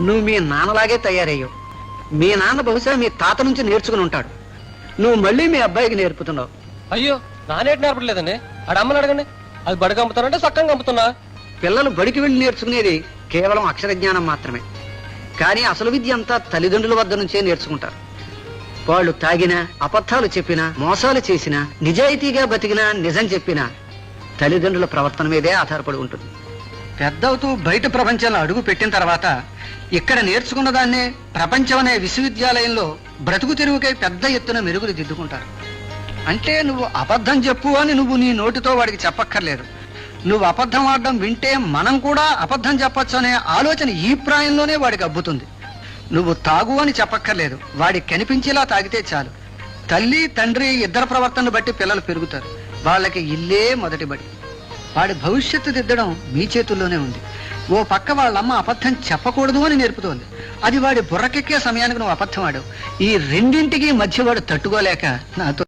నువ్వు మీ నాన్నలాగే తయారయ్యావు. మీ నాన్న బహుశా మీ తాత నుంచి నేర్చుకుని ఉంటాడు. నువ్వు మళ్ళీ మీ అబ్బాయికి నేర్పుతున్నావు. అయ్యో నానేటి నేర్పట్లేదండి. ఆడ అమ్మని అడగండి. అది బడి కంపుతానంటే సక్కం కంపుతున్నా. పిల్లలు బడికి వెళ్ళి నేర్చుకునేది కేవలం అక్షర జ్ఞానం మాత్రమే. కానీ అసలు విద్య అంతా తల్లిదండ్రుల వద్ద నుంచే నేర్చుకుంటారు. వాళ్ళు తాగినా, అబద్ధాలు చెప్పినా, మోసాలు చేసినా, నిజాయితీగా బతికినా, నిజం చెప్పినా తల్లిదండ్రుల ప్రవర్తన మీదే ఆధారపడి ఉంటుంది. పెద్దవుతూ బయట ప్రపంచంలో అడుగు పెట్టిన తర్వాత ఇక్కడ నేర్చుకున్న దాన్నే ప్రపంచం అనే విశ్వవిద్యాలయంలో బ్రతుకు తెరువుకై పెద్ద ఎత్తున మెరుగులు దిద్దుకుంటారు. అంటే నువ్వు అబద్ధం చెప్పు అని నువ్వు నీ నోటితో వాడికి చెప్పక్కర్లేదు. నువ్వు అబద్ధం ఆడడం వింటే మనం కూడా అబద్ధం చెప్పొచ్చు అనే ఆలోచన ఈ ప్రాయంలోనే వాడికి అబ్బుతుంది. నువ్వు తాగు అని చెప్పక్కర్లేదు. వాడికి కనిపించేలా తాగితే చాలు. తల్లి తండ్రి ఇద్దరు ప్రవర్తనను బట్టి పిల్లలు పెరుగుతారు. వాళ్ళకి ఇల్లే మొదటి బడి. వాడి భవిష్యత్తు దిద్దడం మీ చేతుల్లోనే ఉంది. ఓ పక్క వాళ్ళమ్మ అబద్ధం చెప్పకూడదు అని నేర్పుతోంది. అది వాడి బుర్రకెక్కే సమయానికి నువ్వు అబద్ధం ఆడావు. ఈ రెండింటికి మధ్య వాడు తట్టుకోలేక నాతో